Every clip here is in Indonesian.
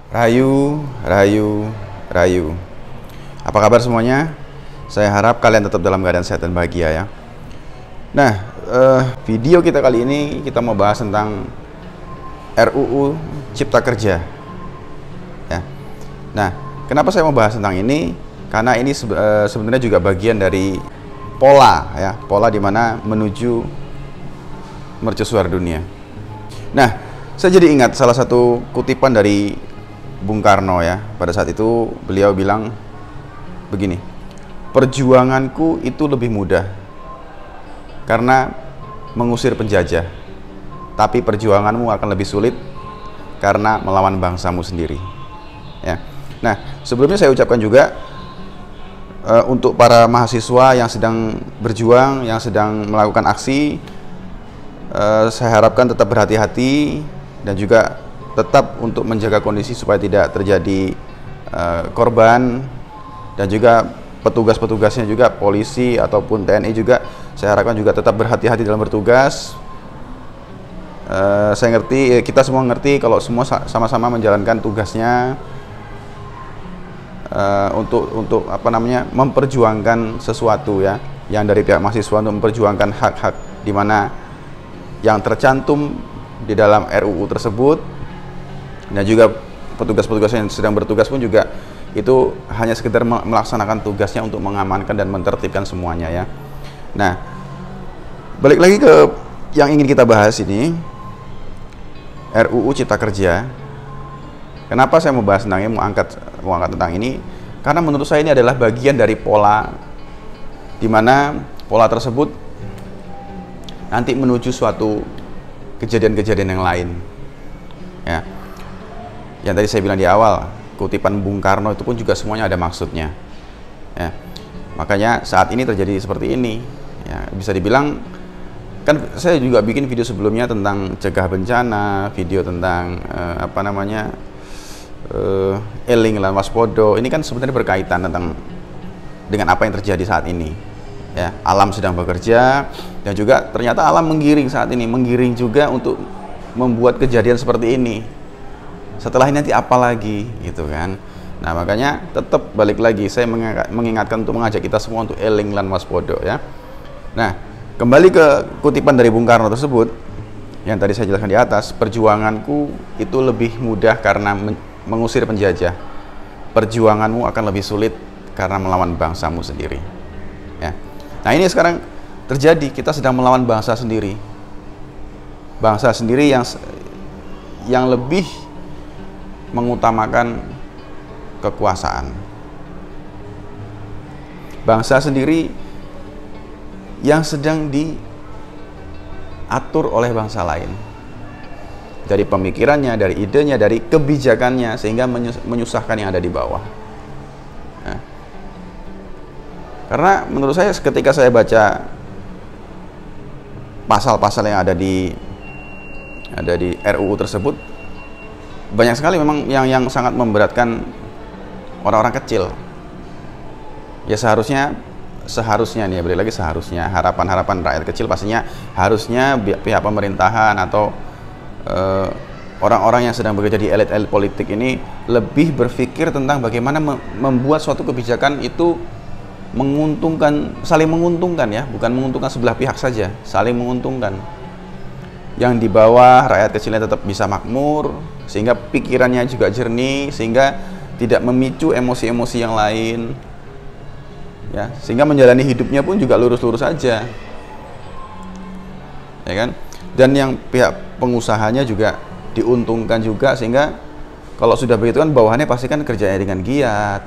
Rayu, rayu, rayu. Apa kabar semuanya? Saya harap kalian tetap dalam keadaan sehat dan bahagia ya. Nah, video kita kali ini kita mau bahas tentang RUU Cipta Kerja. Ya. Nah, kenapa saya mau bahas tentang ini? Karena ini sebenarnya juga bagian dari pola ya, pola di mana menuju mercusuar dunia. Nah, saya jadi ingat salah satu kutipan dari Bung Karno ya. Pada saat itu beliau bilang begini, perjuanganku itu lebih mudah karena mengusir penjajah, tapi perjuanganmu akan lebih sulit karena melawan bangsamu sendiri ya. Nah, sebelumnya saya ucapkan juga untuk para mahasiswa yang sedang berjuang, yang sedang melakukan aksi, saya harapkan tetap berhati-hati dan juga tetap untuk menjaga kondisi supaya tidak terjadi korban, dan juga petugas-petugasnya juga polisi ataupun TNI juga saya harapkan juga tetap berhati-hati dalam bertugas. Saya ngerti, kita semua ngerti kalau semua sama-sama menjalankan tugasnya untuk apa namanya, memperjuangkan sesuatu ya, yang dari pihak mahasiswa untuk memperjuangkan hak-hak di mana yang tercantum di dalam RUU tersebut. Dan juga petugas-petugas yang sedang bertugas pun juga itu hanya sekedar melaksanakan tugasnya untuk mengamankan dan mentertibkan semuanya ya. Nah, balik lagi ke yang ingin kita bahas ini, RUU Cipta Kerja. Kenapa saya mau bahas tentang ini, mau angkat tentang ini? Karena menurut saya ini adalah bagian dari pola, di mana pola tersebut nanti menuju suatu kejadian-kejadian yang lain ya. Yang tadi saya bilang di awal, kutipan Bung Karno itu pun juga semuanya ada maksudnya ya. Makanya saat ini terjadi seperti ini ya, bisa dibilang kan saya juga bikin video sebelumnya tentang cegah bencana, video tentang apa namanya, eling lan waspodo. Ini kan sebenarnya berkaitan dengan apa yang terjadi saat ini ya. Alam sedang bekerja dan juga ternyata alam menggiring saat ini, menggiring juga untuk membuat kejadian seperti ini. Setelah ini nanti apa lagi gitu kan. Nah, makanya tetap balik lagi saya mengingatkan untuk mengajak kita semua untuk eling lan waspodo ya. Nah, kembali ke kutipan dari Bung Karno tersebut yang tadi saya jelaskan di atas, perjuanganku itu lebih mudah karena mengusir penjajah, perjuanganmu akan lebih sulit karena melawan bangsamu sendiri ya. Nah, ini sekarang terjadi, kita sedang melawan bangsa sendiri yang lebih mengutamakan kekuasaan, bangsa sendiri yang sedang diatur oleh bangsa lain dari pemikirannya, dari idenya, dari kebijakannya, sehingga menyusahkan yang ada di bawah nah, karena menurut saya ketika saya baca pasal-pasal yang ada di RUU tersebut, banyak sekali memang yang sangat memberatkan orang-orang kecil ya. Seharusnya nih, balik lagi, seharusnya harapan rakyat kecil pastinya harusnya pihak pemerintahan atau orang-orang yang sedang bekerja di elit-elit politik ini lebih berpikir tentang bagaimana membuat suatu kebijakan itu menguntungkan, saling menguntungkan ya, bukan menguntungkan sebelah pihak saja, saling menguntungkan. Yang di bawah rakyat kecilnya tetap bisa makmur, sehingga pikirannya juga jernih, sehingga tidak memicu emosi-emosi yang lain ya, sehingga menjalani hidupnya pun juga lurus-lurus saja ya kan. Dan yang pihak pengusahanya juga diuntungkan juga, sehingga kalau sudah begitu kan bawahannya pasti kan kerjanya dengan giat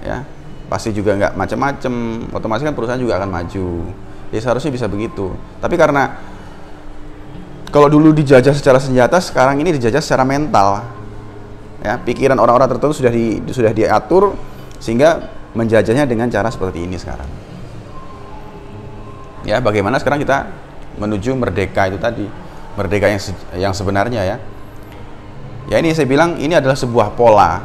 ya, pasti juga nggak macam-macam, otomatis kan perusahaan juga akan maju ya. Seharusnya bisa begitu, tapi karena kalau dulu dijajah secara senjata, sekarang ini dijajah secara mental ya. Pikiran orang-orang tertentu sudah diatur sehingga menjajahnya dengan cara seperti ini sekarang ya. Bagaimana sekarang kita menuju merdeka itu tadi, merdeka yang sebenarnya ya. Ya, ini saya bilang ini adalah sebuah pola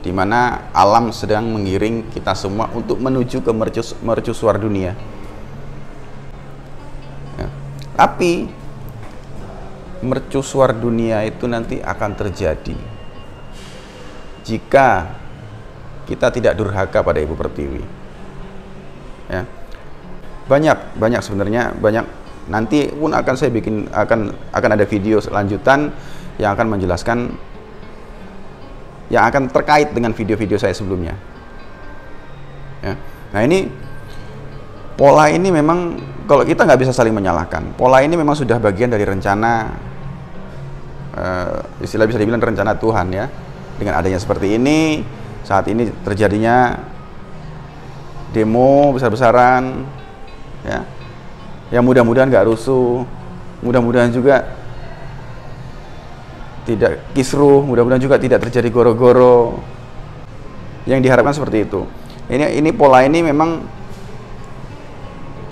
di mana alam sedang mengiring kita semua untuk menuju ke mercusuar dunia ya. Tapi mercusuar dunia itu nanti akan terjadi jika kita tidak durhaka pada Ibu Pertiwi. Ya. Banyak sebenarnya, banyak. Nanti pun akan saya bikin, akan ada video lanjutan yang akan menjelaskan, yang akan terkait dengan video-video saya sebelumnya. Ya. Nah, ini pola ini memang, kalau kita nggak bisa saling menyalahkan, pola ini memang sudah bagian dari rencana, istilah bisa dibilang rencana Tuhan ya. Dengan adanya seperti ini, saat ini terjadinya demo besar-besaran, ya. Yang mudah-mudahan nggak rusuh, mudah-mudahan juga tidak kisruh, mudah-mudahan juga tidak terjadi goro-goro. Yang diharapkan seperti itu. Ini pola ini memang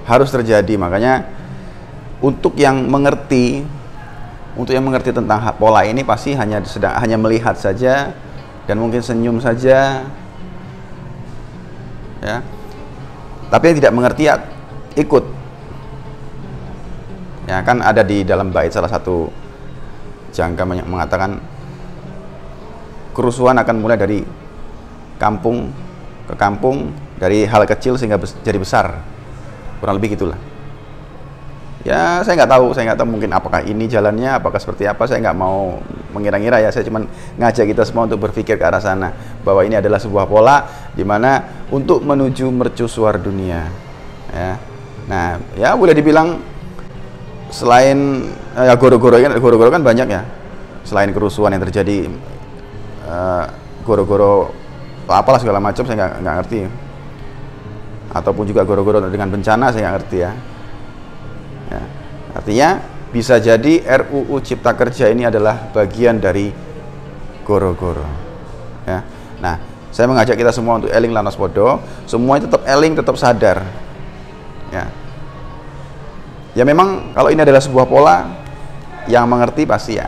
harus terjadi, makanya untuk yang mengerti tentang pola ini pasti hanya melihat saja dan mungkin senyum saja, ya. Tapi yang tidak mengerti ya ikut. Ya kan ada di dalam bait salah satu jangka mengatakan kerusuhan akan mulai dari kampung ke kampung, dari hal kecil sehingga jadi besar, kurang lebih gitulah. Ya saya nggak tahu mungkin apakah ini jalannya, apakah seperti apa, saya nggak mau mengira-ngira ya. Saya cuma ngajak kita semua untuk berpikir ke arah sana, bahwa ini adalah sebuah pola di mana untuk menuju mercusuar dunia, ya. Nah ya boleh dibilang selain ya goro-goro kan banyak ya, selain kerusuhan yang terjadi, goro-goro apalah segala macam, saya nggak ngerti, ataupun juga goro-goro dengan bencana saya nggak ngerti ya. Ya, artinya bisa jadi RUU Cipta Kerja ini adalah bagian dari goro-goro. Ya. Nah, saya mengajak kita semua untuk eling lan waspada, semua tetap eling, tetap sadar. Ya. Ya memang kalau ini adalah sebuah pola, yang mengerti pasti ya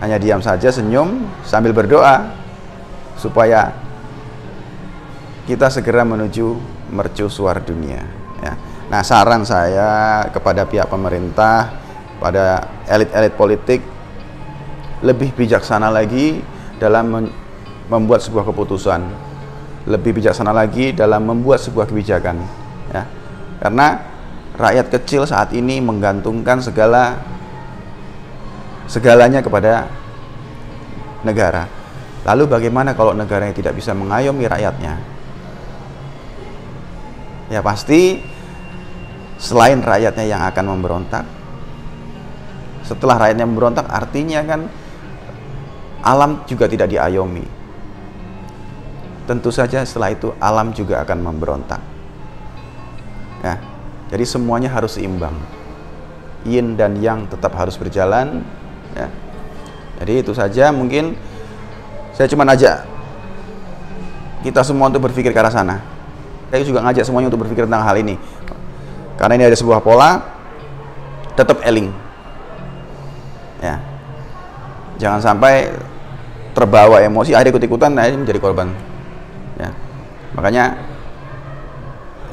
hanya diam saja, senyum sambil berdoa supaya kita segera menuju mercusuar dunia. Ya. Nah, saran saya kepada pihak pemerintah, pada elit-elit politik, lebih bijaksana lagi dalam membuat sebuah keputusan, lebih bijaksana lagi dalam membuat sebuah kebijakan. Ya. Karena rakyat kecil saat ini menggantungkan segalanya kepada negara. Lalu bagaimana kalau negaranya tidak bisa mengayomi rakyatnya? Ya pasti selain rakyatnya yang akan memberontak, setelah rakyatnya memberontak artinya kan alam juga tidak diayomi. Tentu saja setelah itu alam juga akan memberontak. Ya. Jadi semuanya harus seimbang, yin dan yang tetap harus berjalan. Ya. Jadi itu saja, mungkin saya cuma ngajak kita semua untuk berpikir ke arah sana. Saya juga ngajak semuanya untuk berpikir tentang hal ini, karena ini ada sebuah pola, tetap eling. Ya. Jangan sampai terbawa emosi, akhirnya ikut-ikutan, nah ini menjadi korban. Ya. Makanya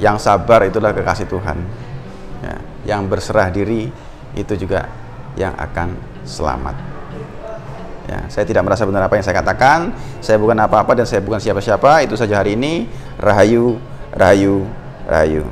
yang sabar itulah kekasih Tuhan, ya. Yang berserah diri itu juga yang akan selamat. Ya, saya tidak merasa benar apa yang saya katakan, saya bukan apa-apa dan saya bukan siapa-siapa. Itu saja hari ini. Rahayu, rahayu, rahayu.